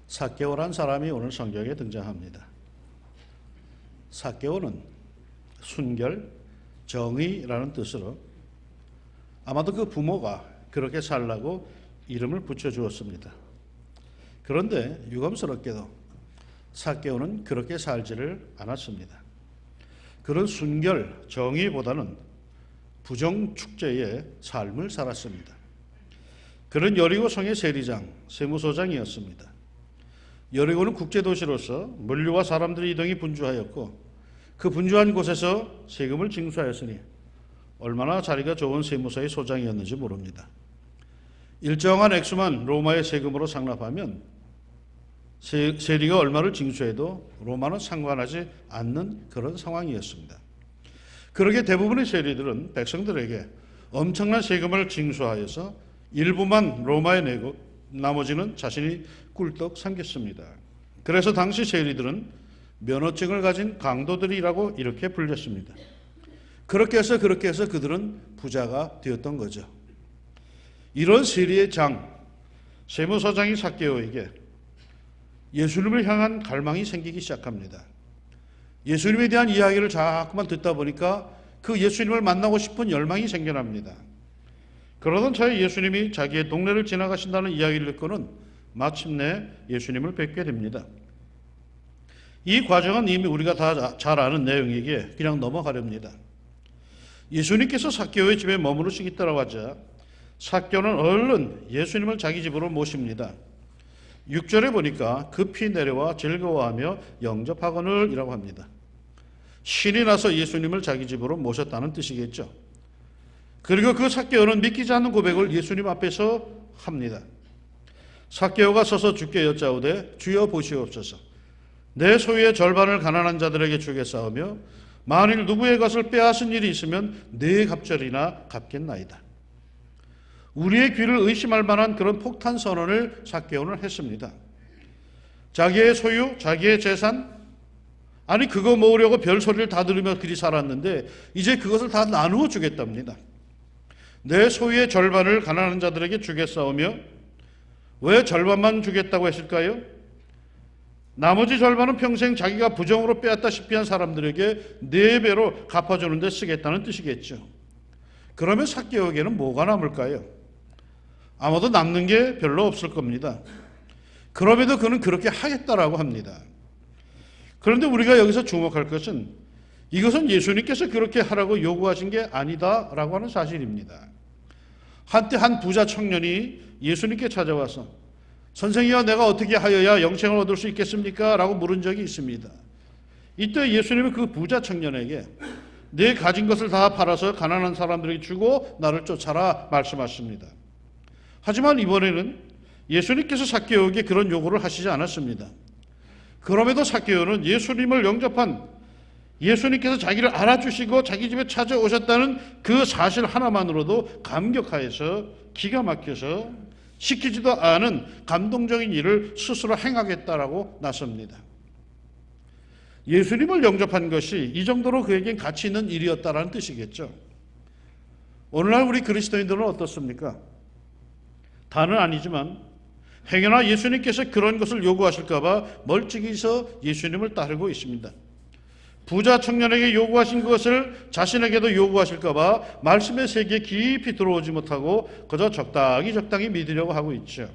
삭개오란 사람이 오늘 성경에 등장합니다. 삭개오는 순결, 정의라는 뜻으로 아마도 그 부모가 그렇게 살라고 이름을 붙여주었습니다. 그런데 유감스럽게도 삭개오는 그렇게 살지를 않았습니다. 그런 순결, 정의보다는 부정축제의 삶을 살았습니다. 그는 여리고성의 세리장, 세무소장이었습니다. 여리고는 국제도시로서 물류와 사람들의 이동이 분주하였고 그 분주한 곳에서 세금을 징수하였으니 얼마나 자리가 좋은 세무서의 소장이었는지 모릅니다. 일정한 액수만 로마의 세금으로 상납하면 세리가 얼마를 징수해도 로마는 상관하지 않는 그런 상황이었습니다. 그러게 대부분의 세리들은 백성들에게 엄청난 세금을 징수하여서 일부만 로마에 내고 나머지는 자신이 꿀떡 삼겼습니다. 그래서 당시 세리들은 면허증을 가진 강도들이라고 이렇게 불렸습니다. 그렇게 해서 그들은 부자가 되었던 거죠. 이런 세리의 장, 세무서장이 삭개오에게 예수님을 향한 갈망이 생기기 시작합니다. 예수님에 대한 이야기를 자꾸만 듣다 보니까 그 예수님을 만나고 싶은 열망이 생겨납니다. 그러던 차에 예수님이 자기의 동네를 지나가신다는 이야기를 듣고는 마침내 예수님을 뵙게 됩니다. 이 과정은 이미 우리가 다 잘 아는 내용이기에 그냥 넘어가렵니다. 예수님께서 삭개오의 집에 머무르시겠다고 하자 삭개오는 얼른 예수님을 자기 집으로 모십니다. 6절에 보니까 급히 내려와 즐거워하며 영접하거늘 이라고 합니다. 신이 나서 예수님을 자기 집으로 모셨다는 뜻이겠죠. 그리고 그 삭개오는 믿기지 않는 고백을 예수님 앞에서 합니다. 삭개오가 서서 주께 여짜오되 주여 보시옵소서. 내 소유의 절반을 가난한 자들에게 주겠사오며 만일 누구의 것을 빼앗은 일이 있으면 네 갑절이나 갚겠나이다. 우리의 귀를 의심할 만한 그런 폭탄 선언을 삭개오는 했습니다. 자기의 소유, 자기의 재산, 아니 그거 모으려고 별소리를 다 들으며 그리 살았는데 이제 그것을 다 나누어 주겠답니다. 내 소유의 절반을 가난한 자들에게 주겠사오며 왜 절반만 주겠다고 했을까요? 나머지 절반은 평생 자기가 부정으로 빼앗다시피 한 사람들에게 4배로 갚아주는 데 쓰겠다는 뜻이겠죠. 그러면 삭개오에게는 뭐가 남을까요? 아마도 남는 게 별로 없을 겁니다. 그럼에도 그는 그렇게 하겠다라고 합니다. 그런데 우리가 여기서 주목할 것은 이것은 예수님께서 그렇게 하라고 요구하신 게 아니다라고 하는 사실입니다. 한때 한 부자 청년이 예수님께 찾아와서 선생이여 내가 어떻게 하여야 영생을 얻을 수 있겠습니까? 라고 물은 적이 있습니다. 이때 예수님은 그 부자 청년에게 내 가진 것을 다 팔아서 가난한 사람들에게 주고 나를 쫓아라 말씀하십니다. 하지만 이번에는 예수님께서 삭개오에게 그런 요구를 하시지 않았습니다. 그럼에도 삭개오는 예수님을 영접한 예수님께서 자기를 알아주시고 자기 집에 찾아오셨다는 그 사실 하나만으로도 감격하여서 기가 막혀서 시키지도 않은 감동적인 일을 스스로 행하겠다라고 나섭니다. 예수님을 영접한 것이 이 정도로 그에겐 가치 있는 일이었다라는 뜻이겠죠. 오늘날 우리 그리스도인들은 어떻습니까? 다는 아니지만 행여나 예수님께서 그런 것을 요구하실까 봐 멀찍이서 예수님을 따르고 있습니다. 부자 청년에게 요구하신 것을 자신에게도 요구하실까 봐 말씀의 세계에 깊이 들어오지 못하고 그저 적당히 믿으려고 하고 있죠.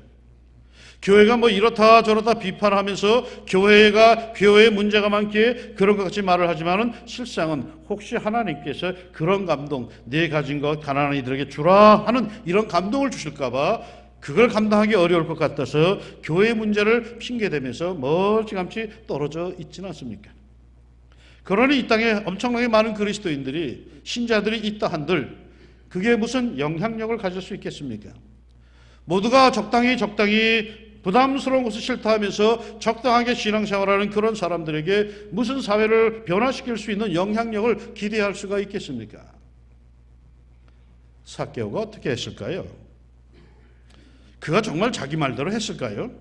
교회가 뭐 이렇다 저렇다 비판하면서 교회에 문제가 많기에 그런 것 같이 말을 하지만은 실상은 혹시 하나님께서 그런 감동, 내 가진 것 가난한 이들에게 주라 하는 이런 감동을 주실까 봐 그걸 감당하기 어려울 것 같아서 교회의 문제를 핑계대면서 멀찌감치 떨어져 있지는 않습니까? 그러니 이 땅에 엄청나게 많은 그리스도인들이 신자들이 있다 한들 그게 무슨 영향력을 가질 수 있겠습니까? 모두가 적당히 부담스러운 것을 싫다 하면서 적당하게 신앙생활하는 그런 사람들에게 무슨 사회를 변화시킬 수 있는 영향력을 기대할 수가 있겠습니까? 삭개오가 어떻게 했을까요? 그가 정말 자기 말대로 했을까요?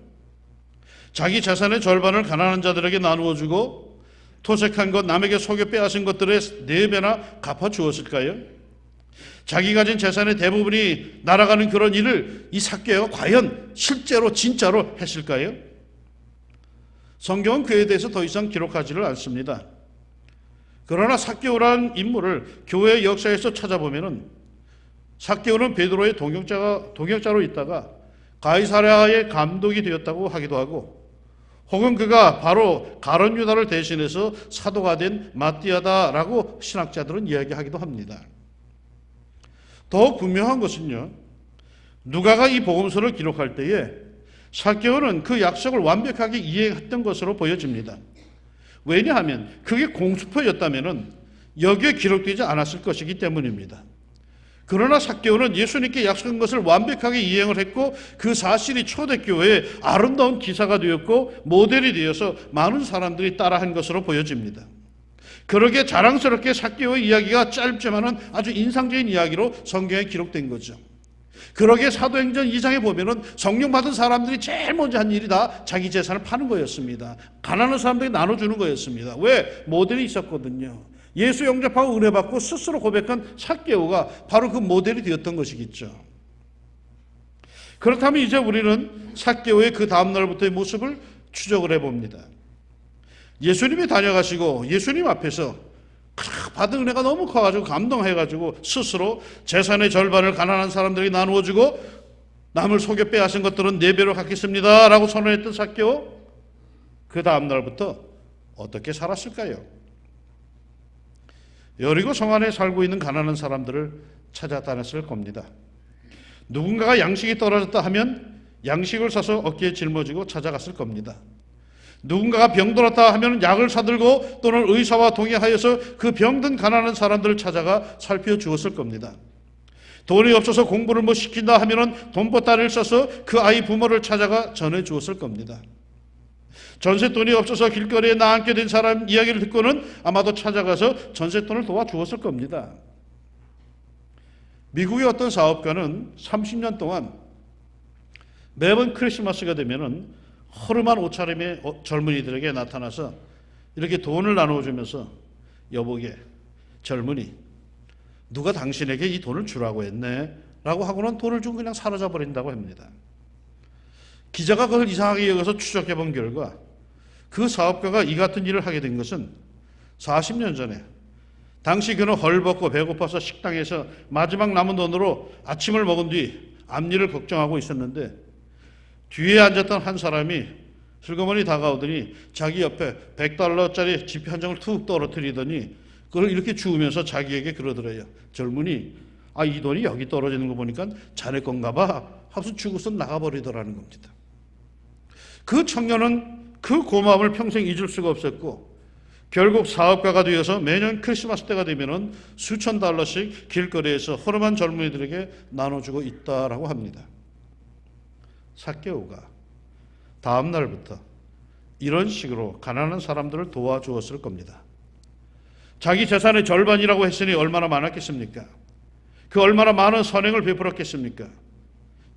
자기 재산의 절반을 가난한 자들에게 나누어 주고 토색한 것, 남에게 속여 빼앗은 것들의 4배나 갚아주었을까요? 자기 가진 재산의 대부분이 날아가는 그런 일을 이 삭개오가 과연 실제로 진짜로 했을까요? 성경은 그에 대해서 더 이상 기록하지를 않습니다. 그러나 삭개오라는 인물을 교회 역사에서 찾아보면은 삭개오는 베드로의 동역자로 있다가 가이사랴의 감독이 되었다고 하기도 하고, 혹은 그가 바로 가룟 유다를 대신해서 사도가 된 마띠아다라고 신학자들은 이야기하기도 합니다. 더욱 분명한 것은요, 누가가 이 복음서를 기록할 때에 삭개오는 그 약속을 완벽하게 이해했던 것으로 보여집니다. 왜냐하면 그게 공수표였다면 여기에 기록되지 않았을 것이기 때문입니다. 그러나 삭개오는 예수님께 약속한 것을 완벽하게 이행을 했고, 그 사실이 초대교회의 아름다운 기사가 되었고 모델이 되어서 많은 사람들이 따라한 것으로 보여집니다. 그러게 자랑스럽게 삭개오의 이야기가 짧지만은 아주 인상적인 이야기로 성경에 기록된 거죠. 그러게 사도행전 2장에 보면은 성령 받은 사람들이 제일 먼저 한 일이 다 자기 재산을 파는 거였습니다. 가난한 사람들이 나눠주는 거였습니다. 왜? 모델이 있었거든요. 예수 영접하고 은혜 받고 스스로 고백한 삭개오가 바로 그 모델이 되었던 것이겠죠. 그렇다면 이제 우리는 삭개오의 그 다음 날부터의 모습을 추적을 해봅니다. 예수님이 다녀가시고 예수님 앞에서 받은 은혜가 너무 커가지고 감동해가지고 스스로 재산의 절반을 가난한 사람들이 나누어주고 남을 속여 빼앗은 것들은 4배로 갚겠습니다 라고 선언했던 삭개오, 그 다음 날부터 어떻게 살았을까요? 여리고 성 안에 살고 있는 가난한 사람들을 찾아다녔을 겁니다. 누군가가 양식이 떨어졌다 하면 양식을 사서 어깨에 짊어지고 찾아갔을 겁니다. 누군가가 병들었다 하면 약을 사들고 또는 의사와 동행하여서 그 병든 가난한 사람들을 찾아가 살펴주었을 겁니다. 돈이 없어서 공부를 못 시킨다 하면 돈보따리를 써서 그 아이 부모를 찾아가 전해주었을 겁니다. 전세돈이 없어서 길거리에 나앉게 된 사람 이야기를 듣고는 아마도 찾아가서 전세돈을 도와주었을 겁니다. 미국의 어떤 사업가는 30년 동안 매번 크리스마스가 되면은 허름한 옷차림의 젊은이들에게 나타나서 이렇게 돈을 나눠주면서, 여보게 젊은이, 누가 당신에게 이 돈을 주라고 했네 라고 하고는 돈을 주고 그냥 사라져 버린다고 합니다. 기자가 그걸 이상하게 여겨서 추적해 본 결과 그 사업가가 이 같은 일을 하게 된 것은 40년 전에 당시 그는 헐벗고 배고파서 식당에서 마지막 남은 돈으로 아침을 먹은 뒤 앞일을 걱정하고 있었는데, 뒤에 앉았던 한 사람이 슬그머니 다가오더니 자기 옆에 $100짜리 지폐 한 장을 툭 떨어뜨리더니 그걸 이렇게 주우면서 자기에게 그러더래요. 젊은이, 이 돈이 여기 떨어지는 거 보니까 자네 건가 봐 하고서 주고서 나가버리더라는 겁니다. 그 청년은 그 고마움을 평생 잊을 수가 없었고, 결국 사업가가 되어서 매년 크리스마스 때가 되면은 수천 달러씩 길거리에서 허름한 젊은이들에게 나눠주고 있다라고 합니다. 삭개오가 다음 날부터 이런 식으로 가난한 사람들을 도와주었을 겁니다. 자기 재산의 절반이라고 했으니 얼마나 많았겠습니까? 그 얼마나 많은 선행을 베풀었겠습니까?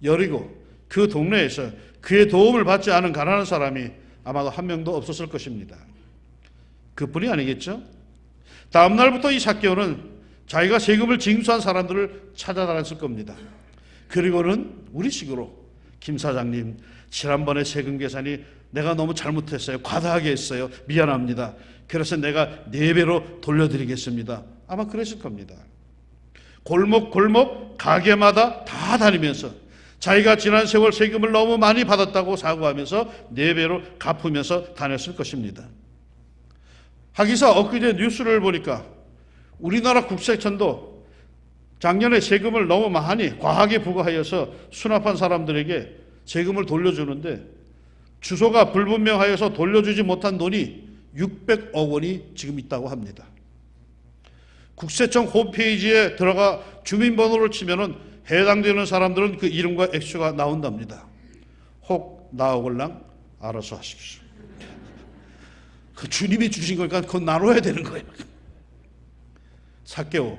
여리고 그 동네에서 그의 도움을 받지 않은 가난한 사람이 아마도 한 명도 없었을 것입니다. 그뿐이 아니겠죠? 다음 날부터 이 삭개오는 자기가 세금을 징수한 사람들을 찾아다녔을 겁니다. 그리고는 우리식으로, 김 사장님, 지난번에 세금 계산이 내가 너무 잘못했어요. 과다하게 했어요. 미안합니다. 그래서 내가 4배로 돌려드리겠습니다. 아마 그랬을 겁니다. 골목 가게마다 다 다니면서 자기가 지난 세월 세금을 너무 많이 받았다고 사고하면서 4배로 갚으면서 다녔을 것입니다. 하기사 엊그제 뉴스를 보니까 우리나라 국세청도 작년에 세금을 너무 많이 과하게 부과하여서 수납한 사람들에게 세금을 돌려주는데 주소가 불분명하여서 돌려주지 못한 돈이 600억 원이 지금 있다고 합니다. 국세청 홈페이지에 들어가 주민번호를 치면은 해당되는 사람들은 그 이름과 액수가 나온답니다. 혹 나오걸랑 알아서 하십시오. 그 주님이 주신 거니까 그건 나눠야 되는 거예요. 삭개오,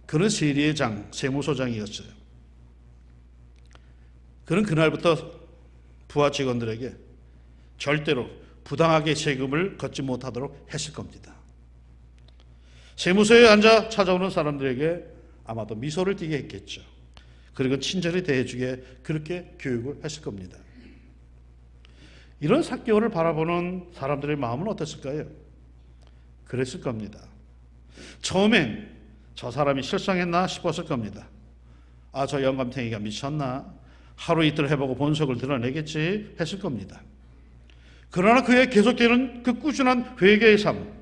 그는 세리의 장, 세무소장이었어요. 그는 그날부터 부하 직원들에게 절대로 부당하게 세금을 걷지 못하도록 했을 겁니다. 세무서에 앉아 찾아오는 사람들에게 아마도 미소를 띠게 했겠죠. 그리고 친절히 대해주게 그렇게 교육을 했을 겁니다. 이런 삭개오를 바라보는 사람들의 마음은 어땠을까요? 그랬을 겁니다. 처음엔 저 사람이 실상했나 싶었을 겁니다. 아, 저 영감탱이가 미쳤나? 하루 이틀 해보고 본성을 드러내겠지 했을 겁니다. 그러나 그의 계속되는 그 꾸준한 회개의 삶,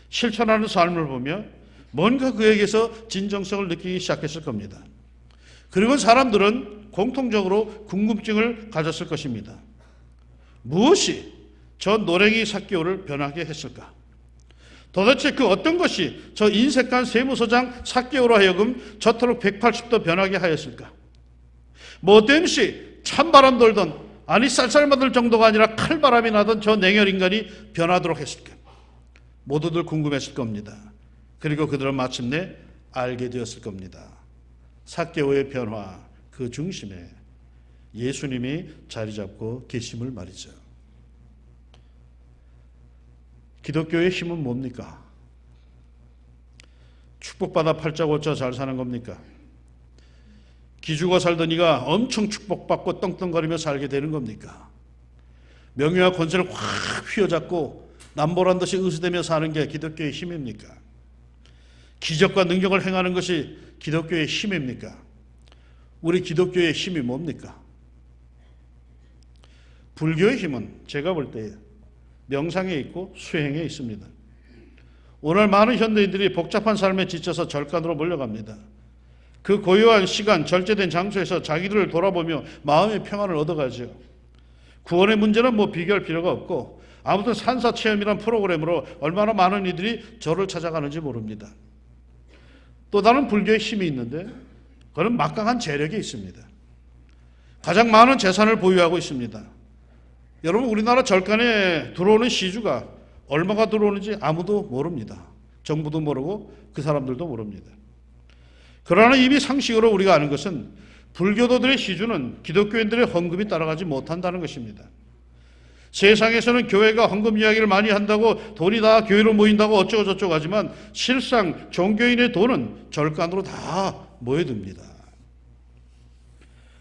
실천하는 삶을 보며 뭔가 그에게서 진정성을 느끼기 시작했을 겁니다. 그리고 사람들은 공통적으로 궁금증을 가졌을 것입니다. 무엇이 저 노랭이 삭개오를 변하게 했을까? 도대체 그 어떤 것이 저 인색한 세무서장 삭개오로 하여금 저토록 180도 변하게 하였을까? 뭐 땜시 찬바람 돌던, 아니 쌀쌀맞을 정도가 아니라 칼바람이 나던 저 냉혈 인간이 변하도록 했을까? 모두들 궁금했을 겁니다. 그리고 그들은 마침내 알게 되었을 겁니다. 삭개오의 변화, 그 중심에 예수님이 자리 잡고 계심을 말이죠. 기독교의 힘은 뭡니까? 축복받아 팔자고쳐 잘 사는 겁니까? 기죽어 살던 이가 엄청 축복받고 떵떵거리며 살게 되는 겁니까? 명예와 권세를 확 휘어잡고 남보란 듯이 의수되며 사는 게 기독교의 힘입니까? 기적과 능력을 행하는 것이 기독교의 힘입니까? 우리 기독교의 힘이 뭡니까? 불교의 힘은 제가 볼 때 명상에 있고 수행에 있습니다. 오늘 많은 현대인들이 복잡한 삶에 지쳐서 절간으로 몰려갑니다. 그 고요한 시간, 절제된 장소에서 자기를 돌아보며 마음의 평안을 얻어가죠. 구원의 문제는 뭐 비교할 필요가 없고, 아무튼 산사체험이란 프로그램으로 얼마나 많은 이들이 저를 찾아가는지 모릅니다. 또 다른 불교의 힘이 있는데 그건 막강한 재력이 있습니다. 가장 많은 재산을 보유하고 있습니다. 여러분, 우리나라 절간에 들어오는 시주가 얼마가 들어오는지 아무도 모릅니다. 정부도 모르고 그 사람들도 모릅니다. 그러나 이미 상식으로 우리가 아는 것은 불교도들의 시주는 기독교인들의 헌금이 따라가지 못한다는 것입니다. 세상에서는 교회가 헌금 이야기를 많이 한다고 돈이 다 교회로 모인다고 어쩌고 저쩌고 하지만 실상 종교인의 돈은 절간으로 다 모여듭니다.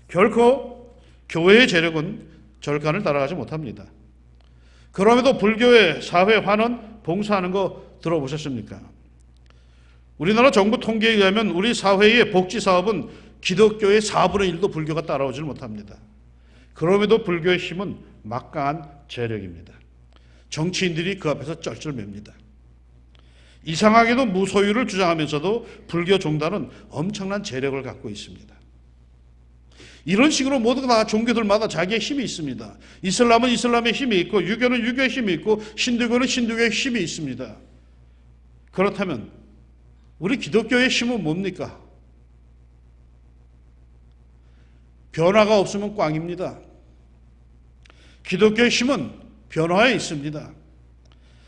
결코 교회의 재력은 절간을 따라가지 못합니다. 그럼에도 불교의 사회 환원 봉사하는 거 들어보셨습니까? 우리나라 정부 통계에 의하면 우리 사회의 복지 사업은 기독교의 4분의 1도 불교가 따라오질 못합니다. 그럼에도 불교의 힘은 막강한 재력입니다. 정치인들이 그 앞에서 쩔쩔맵니다. 이상하게도 무소유를 주장하면서도 불교 종단은 엄청난 재력을 갖고 있습니다. 이런 식으로 모두 다 종교들마다 자기의 힘이 있습니다. 이슬람은 이슬람의 힘이 있고, 유교는 유교의 힘이 있고, 신두교는 신두교의 힘이 있습니다. 그렇다면 우리 기독교의 힘은 뭡니까? 변화가 없으면 꽝입니다. 기독교의 힘은 변화에 있습니다.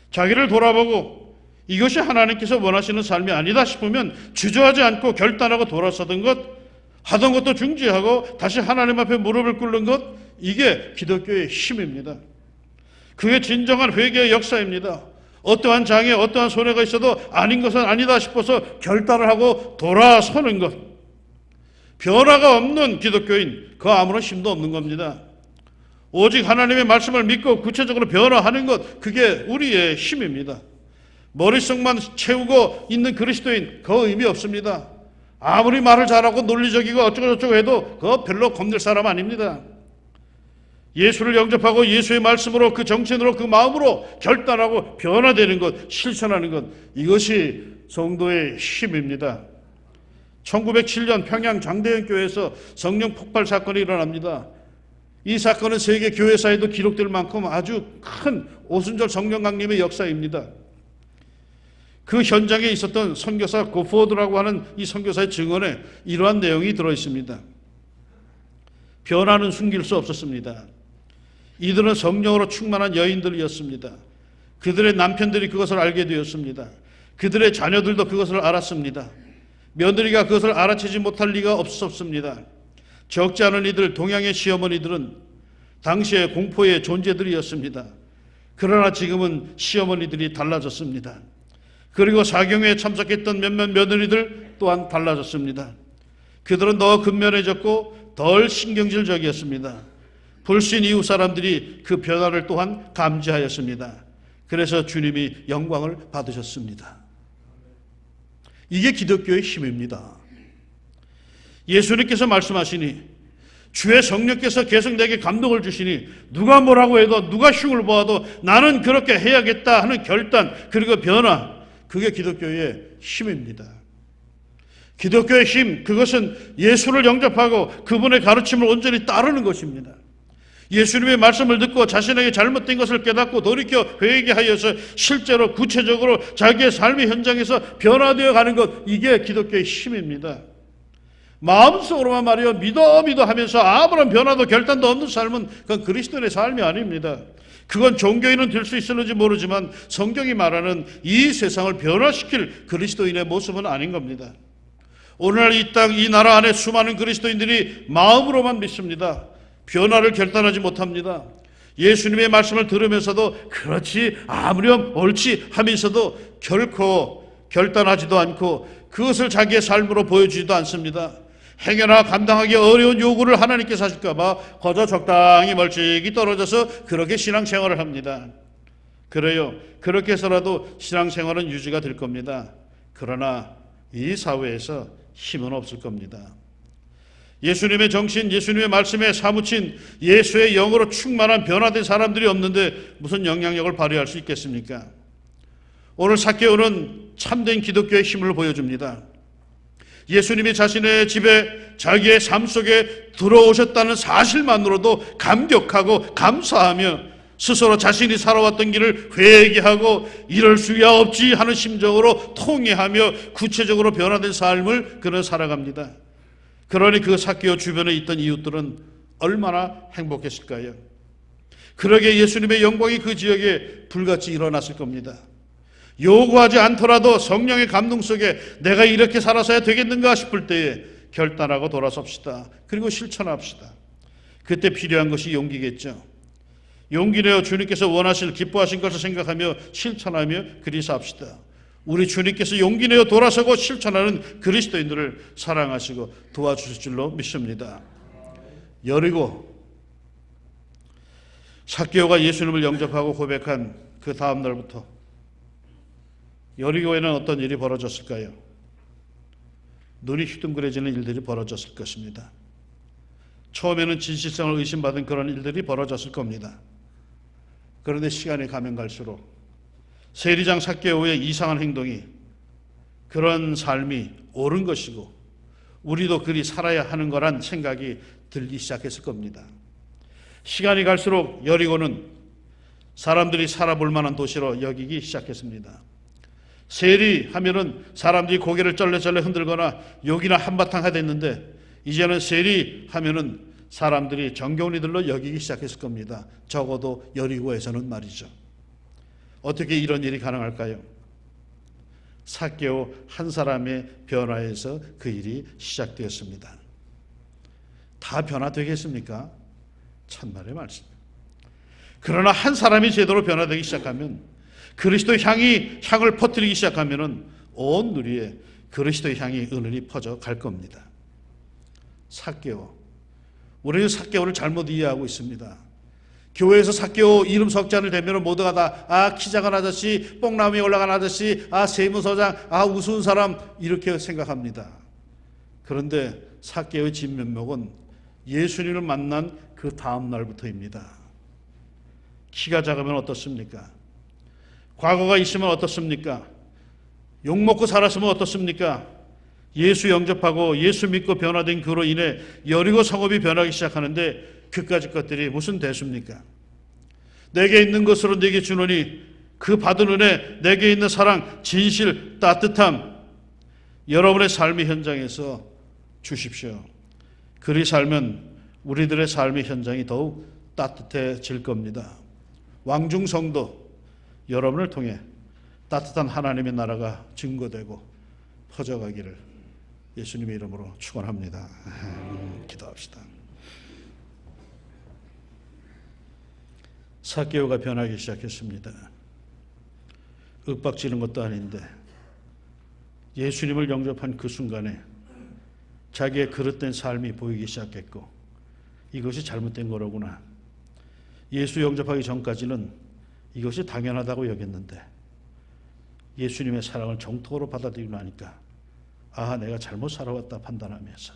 자기를 돌아보고 이것이 하나님께서 원하시는 삶이 아니다 싶으면 주저하지 않고 결단하고 돌아서던 것, 하던 것도 중지하고 다시 하나님 앞에 무릎을 꿇는 것, 이게 기독교의 힘입니다. 그게 진정한 회개의 역사입니다. 어떠한 장애, 어떠한 손해가 있어도 아닌 것은 아니다 싶어서 결단을 하고 돌아서는 것. 변화가 없는 기독교인, 그 아무런 힘도 없는 겁니다. 오직 하나님의 말씀을 믿고 구체적으로 변화하는 것, 그게 우리의 힘입니다. 머릿속만 채우고 있는 그리스도인, 그 의미 없습니다. 아무리 말을 잘하고 논리적이고 어쩌고저쩌고 해도 그거 별로 겁낼 사람 아닙니다. 예수를 영접하고 예수의 말씀으로, 그 정신으로, 그 마음으로 결단하고 변화되는 것, 실천하는 것, 이것이 성도의 힘입니다. 1907년 평양 장대현교회에서 성령 폭발 사건이 일어납니다. 이 사건은 세계 교회사에도 기록될 만큼 아주 큰 오순절 성령 강림의 역사입니다. 그 현장에 있었던 선교사 고포드라고 하는 이 선교사의 증언에 이러한 내용이 들어있습니다. 변화는 숨길 수 없었습니다. 이들은 성령으로 충만한 여인들이었습니다. 그들의 남편들이 그것을 알게 되었습니다. 그들의 자녀들도 그것을 알았습니다. 며느리가 그것을 알아채지 못할 리가 없었습니다. 적지 않은 이들, 동양의 시어머니들은 당시의 공포의 존재들이었습니다. 그러나 지금은 시어머니들이 달라졌습니다. 그리고 사경회에 참석했던 몇몇 며느리들 또한 달라졌습니다. 그들은 더 근면해졌고 덜 신경질적이었습니다. 불신 이웃 사람들이 그 변화를 또한 감지하였습니다. 그래서 주님이 영광을 받으셨습니다. 이게 기독교의 힘입니다. 예수님께서 말씀하시니 주의 성령께서 계속 내게 감동을 주시니 누가 뭐라고 해도 누가 흉을 보아도 나는 그렇게 해야겠다 하는 결단 그리고 변화, 그게 기독교의 힘입니다. 기독교의 힘, 그것은 예수를 영접하고 그분의 가르침을 온전히 따르는 것입니다. 예수님의 말씀을 듣고 자신에게 잘못된 것을 깨닫고 돌이켜 회개하여서 실제로 구체적으로 자기의 삶의 현장에서 변화되어 가는 것, 이게 기독교의 힘입니다. 마음속으로만 말이요 믿어 하면서 아무런 변화도 결단도 없는 삶은 그건 그리스도인의 삶이 아닙니다. 그건 종교인은 될 수 있을지 모르지만 성경이 말하는 이 세상을 변화시킬 그리스도인의 모습은 아닌 겁니다. 오늘날 이 땅, 이 나라 안에 수많은 그리스도인들이 마음으로만 믿습니다. 변화를 결단하지 못합니다. 예수님의 말씀을 들으면서도 그렇지, 아무렴, 옳지 하면서도 결코 결단하지도 않고 그것을 자기의 삶으로 보여주지도 않습니다. 행여나 감당하기 어려운 요구를 하나님께서 하실까 봐 거저 적당히 멀찍이 떨어져서 그렇게 신앙생활을 합니다. 그래요. 그렇게 해서라도 신앙생활은 유지가 될 겁니다. 그러나 이 사회에서 힘은 없을 겁니다. 예수님의 정신, 예수님의 말씀에 사무친 예수의 영으로 충만한 변화된 사람들이 없는데 무슨 영향력을 발휘할 수 있겠습니까? 오늘 삭개오는 참된 기독교의 힘을 보여줍니다. 예수님이 자신의 집에 자기의 삶 속에 들어오셨다는 사실만으로도 감격하고 감사하며 스스로 자신이 살아왔던 길을 회개하고 이럴 수야 없지 하는 심정으로 통회하며 구체적으로 변화된 삶을 그는 살아갑니다. 그러니 그 삭개오 주변에 있던 이웃들은 얼마나 행복했을까요? 그러게 예수님의 영광이 그 지역에 불같이 일어났을 겁니다. 요구하지 않더라도 성령의 감동 속에 내가 이렇게 살아서야 되겠는가 싶을 때에 결단하고 돌아섭시다. 그리고 실천합시다. 그때 필요한 것이 용기겠죠. 용기 내어 주님께서 원하실 기뻐하신 것을 생각하며 실천하며 그리서 합시다. 우리 주님께서 용기 내어 돌아서고 실천하는 그리스도인들을 사랑하시고 도와주실 줄로 믿습니다. 여리고 삭개오가 예수님을 영접하고 고백한 그 다음 날부터 여리고에는 어떤 일이 벌어졌을까요? 눈이 휘둥그레지는 일들이 벌어졌을 것입니다. 처음에는 진실성을 의심받은 그런 일들이 벌어졌을 겁니다. 그런데 시간이 가면 갈수록 세리장 삭개오의 이상한 행동이, 그런 삶이 옳은 것이고 우리도 그리 살아야 하는 거란 생각이 들기 시작했을 겁니다. 시간이 갈수록 여리고는 사람들이 살아볼 만한 도시로 여기기 시작했습니다. 세리하면은 사람들이 고개를 쩔레쩔레 흔들거나 욕이나 한바탕 하댔는데 이제는 세리하면은 사람들이 정겨운이들로 여기기 시작했을 겁니다. 적어도 여리고에서는 말이죠. 어떻게 이런 일이 가능할까요? 삭개오 한 사람의 변화에서 그 일이 시작되었습니다. 다 변화되겠습니까? 참말의 말씀. 그러나 한 사람이 제대로 변화되기 시작하면, 그리스도의 향을 퍼뜨리기 시작하면은 온 누리에 그리스도의 향이 은은히 퍼져 갈 겁니다. 삭개오. 우리는 삭개오를 잘못 이해하고 있습니다. 교회에서 삭개오 이름 석자를 대면 모두가 다 키 작은 아저씨, 뽕나무에 올라간 아저씨, 세무서장, 우스운 사람 이렇게 생각합니다. 그런데 삭개오의 진면목은 예수님을 만난 그 다음 날부터입니다. 키가 작으면 어떻습니까? 과거가 있으면 어떻습니까? 욕먹고 살았으면 어떻습니까? 예수 영접하고 예수 믿고 변화된 그로 인해 여리고 성읍이 변하기 시작하는데 그까짓 것들이 무슨 대수입니까? 내게 있는 것으로 내게 주노니 그 받은 은혜, 내게 있는 사랑, 진실, 따뜻함 여러분의 삶의 현장에서 주십시오. 그리 살면 우리들의 삶의 현장이 더욱 따뜻해질 겁니다. 왕중성도 여러분을 통해 따뜻한 하나님의 나라가 증거되고 퍼져가기를 예수님의 이름으로 축원합니다. 기도합시다. 삭개오가 변하기 시작했습니다. 윽박지는 것도 아닌데 예수님을 영접한 그 순간에 자기의 그릇된 삶이 보이기 시작했고 이것이 잘못된 거로구나. 예수 영접하기 전까지는 이것이 당연하다고 여겼는데 예수님의 사랑을 정통으로 받아들이고 나니까 내가 잘못 살아왔다 판단하면서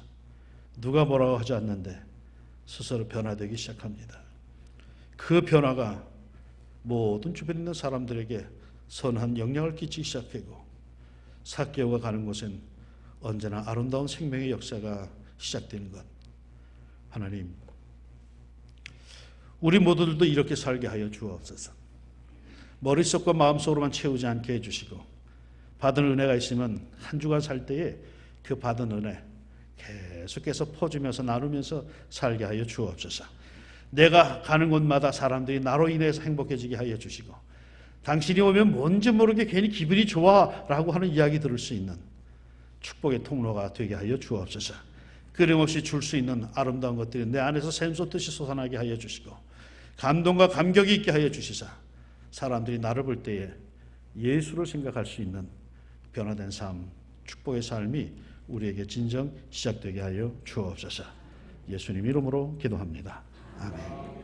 누가 뭐라고 하지 않는데 스스로 변화되기 시작합니다. 그 변화가 모든 주변에 있는 사람들에게 선한 영향을 끼치기 시작하고 삭개오가 가는 곳엔 언제나 아름다운 생명의 역사가 시작되는 것. 하나님, 우리 모두들도 이렇게 살게 하여 주옵소서. 머릿속과 마음속으로만 채우지 않게 해주시고 받은 은혜가 있으면 한 주간 살 때에 그 받은 은혜 계속해서 퍼주면서 나누면서 살게 하여 주옵소서. 내가 가는 곳마다 사람들이 나로 인해서 행복해지게 하여 주시고 당신이 오면 뭔지 모르게 괜히 기분이 좋아라고 하는 이야기 들을 수 있는 축복의 통로가 되게 하여 주옵소서. 끊임없이 줄 수 있는 아름다운 것들이 내 안에서 샘솟듯이 솟아나게 하여 주시고 감동과 감격이 있게 하여 주시사 사람들이 나를 볼 때에 예수를 생각할 수 있는 변화된 삶, 축복의 삶이 우리에게 진정 시작되게 하여 주옵소서. 예수님 이름으로 기도합니다. 아멘.